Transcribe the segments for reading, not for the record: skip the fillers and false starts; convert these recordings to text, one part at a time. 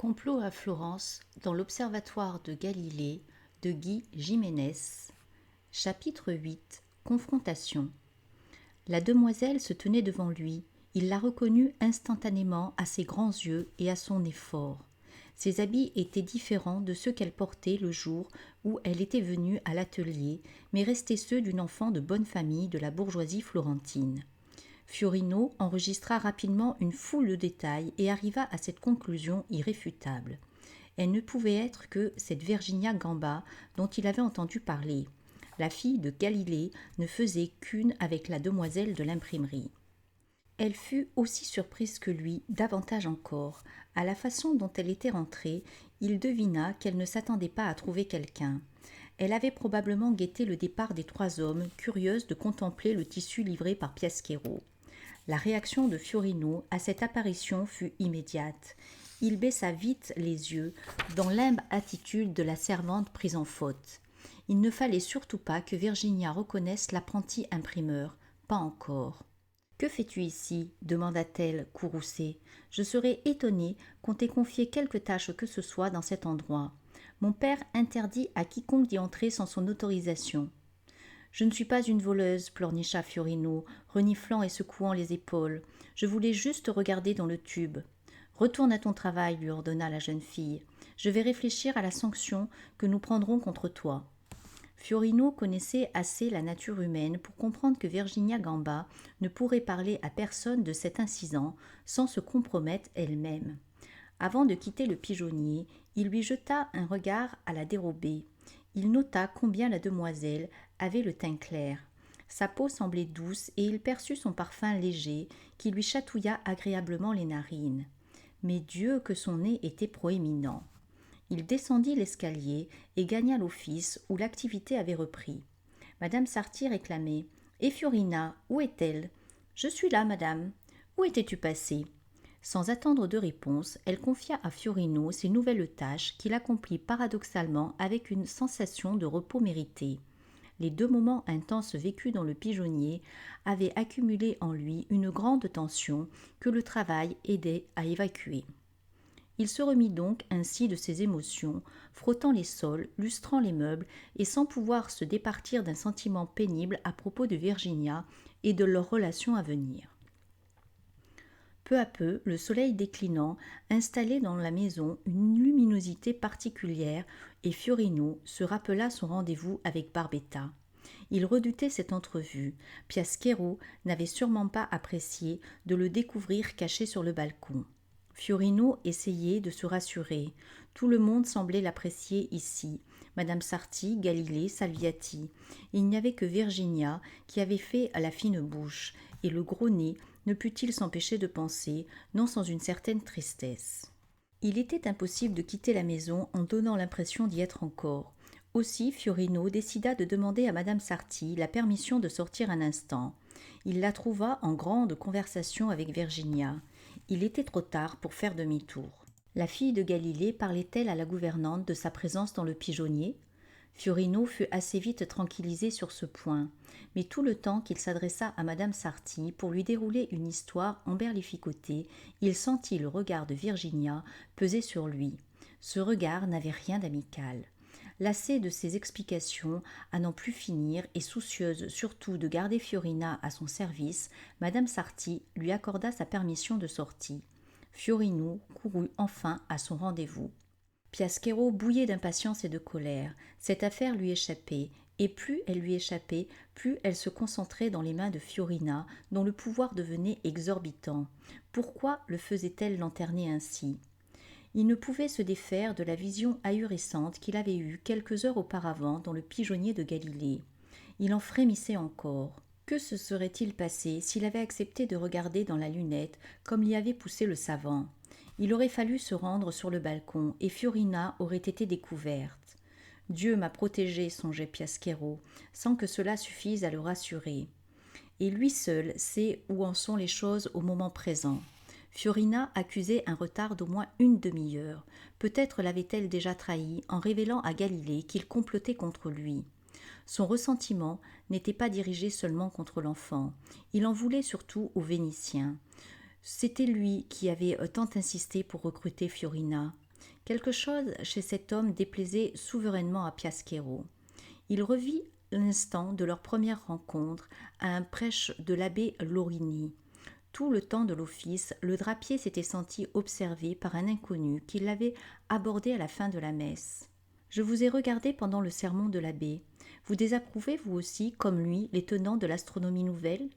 Complot à Florence, dans l'Observatoire de Galilée, de Guy Jiménez. Chapitre 8. Confrontation. La demoiselle se tenait devant lui. Il la reconnut instantanément à ses grands yeux et à son effort. Ses habits étaient différents de ceux qu'elle portait le jour où elle était venue à l'atelier, mais restaient ceux d'une enfant de bonne famille de la bourgeoisie florentine. Fiorino enregistra rapidement une foule de détails et arriva à cette conclusion irréfutable. Elle ne pouvait être que cette Virginia Gamba dont il avait entendu parler. La fille de Galilée ne faisait qu'une avec la demoiselle de l'imprimerie. Elle fut aussi surprise que lui, davantage encore. À la façon dont elle était rentrée, il devina qu'elle ne s'attendait pas à trouver quelqu'un. Elle avait probablement guetté le départ des trois hommes, curieuse de contempler le tissu livré par Piasquero. La réaction de Fiorino à cette apparition fut immédiate. Il baissa vite les yeux, dans l'humble attitude de la servante prise en faute. Il ne fallait surtout pas que Virginia reconnaisse l'apprenti imprimeur, pas encore. « Que fais-tu ici » demanda-t-elle, courroucée. « Je serais étonnée qu'on t'ait confié quelque tâche que ce soit dans cet endroit. Mon père interdit à quiconque d'y entrer sans son autorisation. » « Je ne suis pas une voleuse, pleurnicha Fiorino, reniflant et secouant les épaules. Je voulais juste regarder dans le tube. Retourne à ton travail, lui ordonna la jeune fille. Je vais réfléchir à la sanction que nous prendrons contre toi. Fiorino connaissait assez la nature humaine pour comprendre que Virginia Gamba ne pourrait parler à personne de cet incident sans se compromettre elle-même. Avant de quitter le pigeonnier, il lui jeta un regard à la dérobée. Il nota combien la demoiselle avait le teint clair. Sa peau semblait douce et il perçut son parfum léger qui lui chatouilla agréablement les narines. Mais Dieu que son nez était proéminent. Il descendit l'escalier et gagna l'office où l'activité avait repris. Madame Sarti réclamait « Et Fiorina, où est-elle ?»« Je suis là, madame. Où étais-tu passée ?» Sans attendre de réponse, elle confia à Fiorino ses nouvelles tâches qu'il accomplit paradoxalement avec une sensation de repos mérité. Les 2 moments intenses vécus dans le pigeonnier avaient accumulé en lui une grande tension que le travail aidait à évacuer. Il se remit donc ainsi de ses émotions, frottant les sols, lustrant les meubles et sans pouvoir se départir d'un sentiment pénible à propos de Virginia et de leur relation à venir. Peu à peu, le soleil déclinant installait dans la maison une luminosité particulière et Fiorino se rappela son rendez-vous avec Barbetta. Il redoutait cette entrevue. Piasquero n'avait sûrement pas apprécié de le découvrir caché sur le balcon. Fiorino essayait de se rassurer. Tout le monde semblait l'apprécier ici. Madame Sarti, Galilée, Salviati. Il n'y avait que Virginia qui avait fait la fine bouche, et le gros nez ne put-il s'empêcher de penser, non sans une certaine tristesse. Il était impossible de quitter la maison en donnant l'impression d'y être encore. Aussi Fiorino décida de demander à Madame Sarti la permission de sortir un instant. Il la trouva en grande conversation avec Virginia. Il était trop tard pour faire demi-tour. La fille de Galilée parlait-elle à la gouvernante de sa présence dans le pigeonnier ? Fiorino fut assez vite tranquillisé sur ce point, mais tout le temps qu'il s'adressa à Madame Sarti pour lui dérouler une histoire emberlificotée, il sentit le regard de Virginia peser sur lui. Ce regard n'avait rien d'amical. Lassée de ses explications à n'en plus finir et soucieuse surtout de garder Fiorina à son service, Madame Sarti lui accorda sa permission de sortie. Fiorino courut enfin à son rendez-vous. Piasquero bouillait d'impatience et de colère. Cette affaire lui échappait, et plus elle lui échappait, plus elle se concentrait dans les mains de Fiorina, dont le pouvoir devenait exorbitant. Pourquoi le faisait-elle lanterner ainsi ? Il ne pouvait se défaire de la vision ahurissante qu'il avait eue quelques heures auparavant dans le pigeonnier de Galilée. Il en frémissait encore. Que se serait-il passé s'il avait accepté de regarder dans la lunette comme l'y avait poussé le savant ? Il aurait fallu se rendre sur le balcon et Fiorina aurait été découverte. « Dieu m'a protégé », songeait Piasquero, sans que cela suffise à le rassurer. Et lui seul sait où en sont les choses au moment présent. Fiorina accusait un retard d'au moins une demi-heure. Peut-être l'avait-elle déjà trahi en révélant à Galilée qu'il complotait contre lui. Son ressentiment n'était pas dirigé seulement contre l'enfant. Il en voulait surtout aux Vénitiens. C'était lui qui avait tant insisté pour recruter Fiorina. Quelque chose chez cet homme déplaisait souverainement à Piasquero. Il revit l'instant de leur première rencontre à un prêche de l'abbé Lorini. Tout le temps de l'office, le drapier s'était senti observé par un inconnu qui l'avait abordé à la fin de la messe. « Je vous ai regardé pendant le sermon de l'abbé. Vous désapprouvez, vous aussi, comme lui, les tenants de l'astronomie nouvelle ?»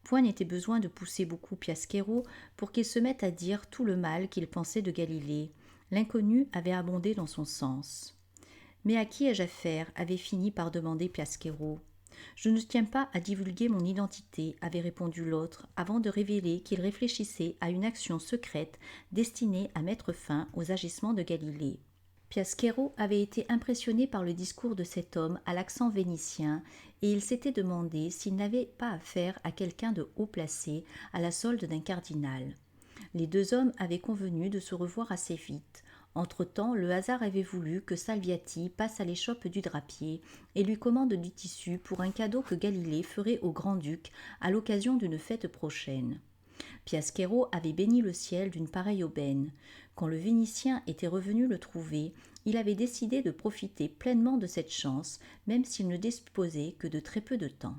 Point n'était besoin de pousser beaucoup Piasquero pour qu'il se mette à dire tout le mal qu'il pensait de Galilée. L'inconnu avait abondé dans son sens. « Mais à qui ai-je affaire ?» avait fini par demander Piasquero. « Je ne tiens pas à divulguer mon identité, avait répondu l'autre, avant de révéler qu'il réfléchissait à une action secrète destinée à mettre fin aux agissements de Galilée. Piasquero avait été impressionné par le discours de cet homme à l'accent vénitien, et il s'était demandé s'il n'avait pas affaire à quelqu'un de haut placé, à la solde d'un cardinal. Les deux hommes avaient convenu de se revoir assez vite. Entre-temps, le hasard avait voulu que Salviati passe à l'échoppe du drapier et lui commande du tissu pour un cadeau que Galilée ferait au grand-duc à l'occasion d'une fête prochaine. Piasquero avait béni le ciel d'une pareille aubaine. Quand le Vénitien était revenu le trouver, il avait décidé de profiter pleinement de cette chance, même s'il ne disposait que de très peu de temps.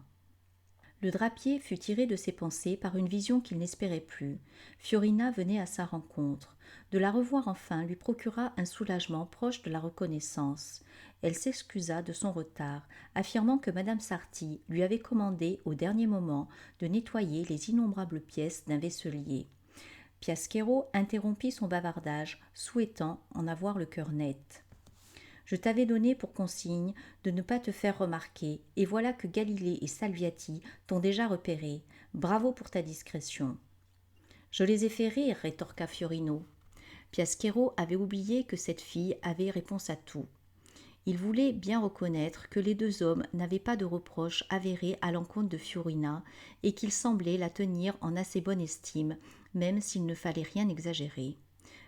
Le drapier fut tiré de ses pensées par une vision qu'il n'espérait plus. Fiorina venait à sa rencontre. De la revoir enfin lui procura un soulagement proche de la reconnaissance. Elle s'excusa de son retard, affirmant que madame Sarti lui avait commandé au dernier moment de nettoyer les innombrables pièces d'un vaisselier. Piasquero interrompit son bavardage, souhaitant en avoir le cœur net. Je t'avais donné pour consigne de ne pas te faire remarquer, et voilà que Galilée et Salviati t'ont déjà repéré. Bravo pour ta discrétion. Je les ai fait rire, rétorqua Fiorino. Piasquero avait oublié que cette fille avait réponse à tout. Il voulait bien reconnaître que les deux hommes n'avaient pas de reproches avérés à l'encontre de Fiorina et qu'il semblait la tenir en assez bonne estime, même s'il ne fallait rien exagérer.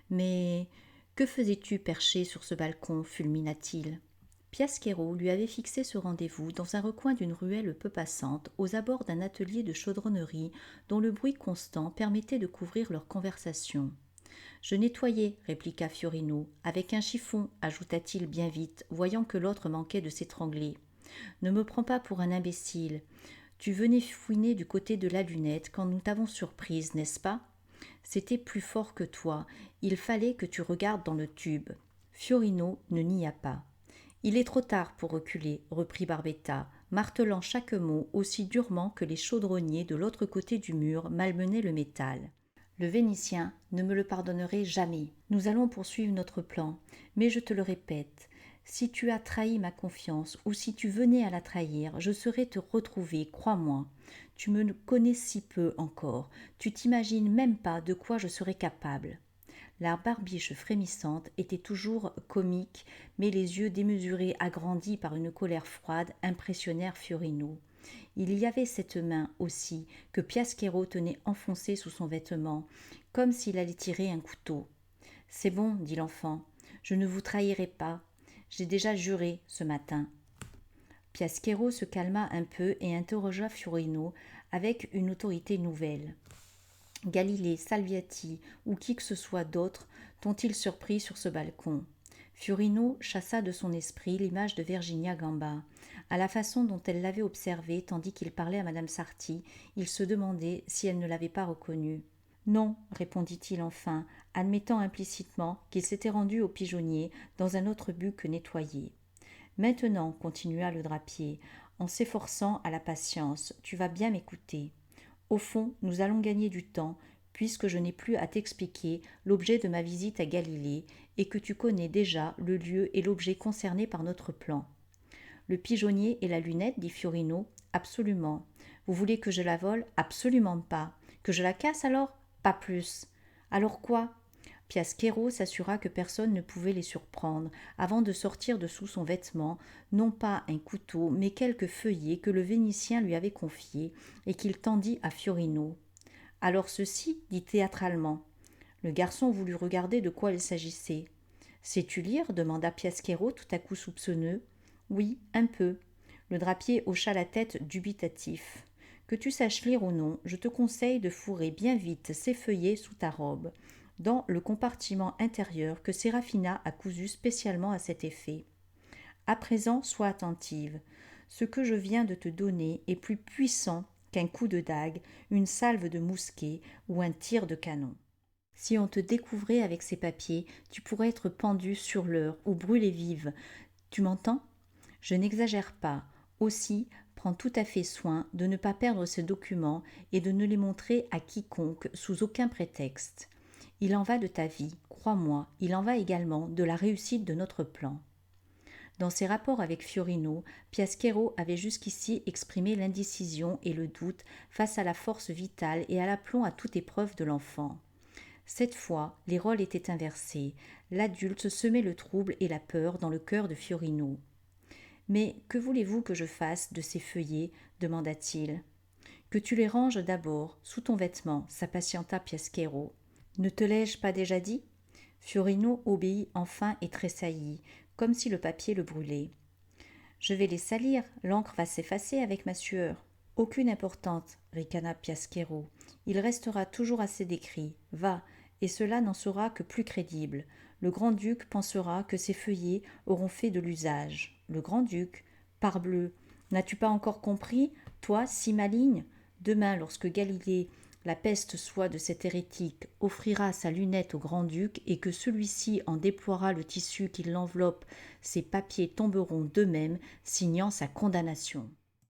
Mais que faisais-tu perché sur ce balcon fulmina-t-il. Piasquero lui avait fixé ce rendez-vous dans un recoin d'une ruelle peu passante, aux abords d'un atelier de chaudronnerie dont le bruit constant permettait de couvrir leur conversation. Je nettoyais, répliqua Fiorino. Avec un chiffon, ajouta-t-il bien vite, voyant que l'autre manquait de s'étrangler. Ne me prends pas pour un imbécile. Tu venais fouiner du côté de la lunette quand nous t'avons surprise, n'est-ce pas ? C'était plus fort que toi. Il fallait que tu regardes dans le tube. Fiorino ne nia pas. Il est trop tard pour reculer, reprit Barbetta, martelant chaque mot aussi durement que les chaudronniers de l'autre côté du mur malmenaient le métal. Le Vénitien ne me le pardonnerait jamais. Nous allons poursuivre notre plan, mais je te le répète, si tu as trahi ma confiance ou si tu venais à la trahir, je saurais te retrouver, crois-moi. Tu me connais si peu encore, tu t'imagines même pas de quoi je serais capable. La barbiche frémissante était toujours comique, mais les yeux démesurés agrandis par une colère froide impressionnèrent Fiorino. Il y avait cette main aussi que Piasquero tenait enfoncée sous son vêtement, comme s'il allait tirer un couteau. « C'est bon, dit l'enfant, je ne vous trahirai pas. J'ai déjà juré ce matin. » Piasquero se calma un peu et interrogea Fiorino avec une autorité nouvelle. Galilée, Salviati ou qui que ce soit d'autre t'ont-ils surpris sur ce balcon ? Fiorino chassa de son esprit l'image de Virginia Gamba. À la façon dont elle l'avait observée tandis qu'il parlait à madame Sarti, il se demandait si elle ne l'avait pas reconnue. « Non, répondit-il enfin, admettant implicitement qu'il s'était rendu au pigeonnier dans un autre but que nettoyer. « Maintenant, continua le drapier, en s'efforçant à la patience, tu vas bien m'écouter. Au fond, nous allons gagner du temps, puisque je n'ai plus à t'expliquer l'objet de ma visite à Galilée et que tu connais déjà le lieu et l'objet concernés par notre plan. » Le pigeonnier et la lunette, dit Fiorino. Absolument. Vous voulez que je la vole ? Absolument pas. Que je la casse alors ? Pas plus. Alors quoi ? Piasquero s'assura que personne ne pouvait les surprendre avant de sortir de sous son vêtement, non pas un couteau, mais quelques feuillets que le Vénitien lui avait confiés et qu'il tendit à Fiorino. Alors ceci, dit théâtralement. Le garçon voulut regarder de quoi il s'agissait. Sais-tu lire ? Demanda Piasquero tout à coup soupçonneux. Oui, un peu. Le drapier hocha la tête dubitatif. Que tu saches lire ou non, je te conseille de fourrer bien vite ces feuillets sous ta robe. dans le compartiment intérieur que Séraphina a cousu spécialement à cet effet. À présent, sois attentive. Ce que je viens de te donner est plus puissant qu'un coup de dague, une salve de mousquet ou un tir de canon. Si on te découvrait avec ces papiers, tu pourrais être pendue sur l'heure ou brûlée vive. Tu m'entends ? Je n'exagère pas. Aussi, prends tout à fait soin de ne pas perdre ces documents et de ne les montrer à quiconque sous aucun prétexte. Il en va de ta vie, crois-moi, il en va également de la réussite de notre plan. Dans ses rapports avec Fiorino, Piaschero avait jusqu'ici exprimé l'indécision et le doute face à la force vitale et à l'aplomb à toute épreuve de l'enfant. Cette fois, les rôles étaient inversés. L'adulte semait le trouble et la peur dans le cœur de Fiorino. « Mais que voulez-vous que je fasse de ces feuillets » demanda-t-il. « Que tu les ranges d'abord, sous ton vêtement » s'impatienta Piaschero. « Ne te l'ai-je pas déjà dit ?» Fiorino obéit enfin et tressaillit, comme si le papier le brûlait. « Je vais les salir, l'encre va s'effacer avec ma sueur. »« Aucune importance, ricana Piaschero. Il restera toujours assez d'écrits. Va, et cela n'en sera que plus crédible. Le grand-duc pensera que ces feuillets auront fait de l'usage. Le grand-duc, parbleu, n'as-tu pas encore compris, toi, si maligne ? Demain, lorsque Galilée, la peste soit de cet hérétique, offrira sa lunette au grand-duc et que celui-ci en déploiera le tissu qui l'enveloppe, ces papiers tomberont d'eux-mêmes, signant sa condamnation.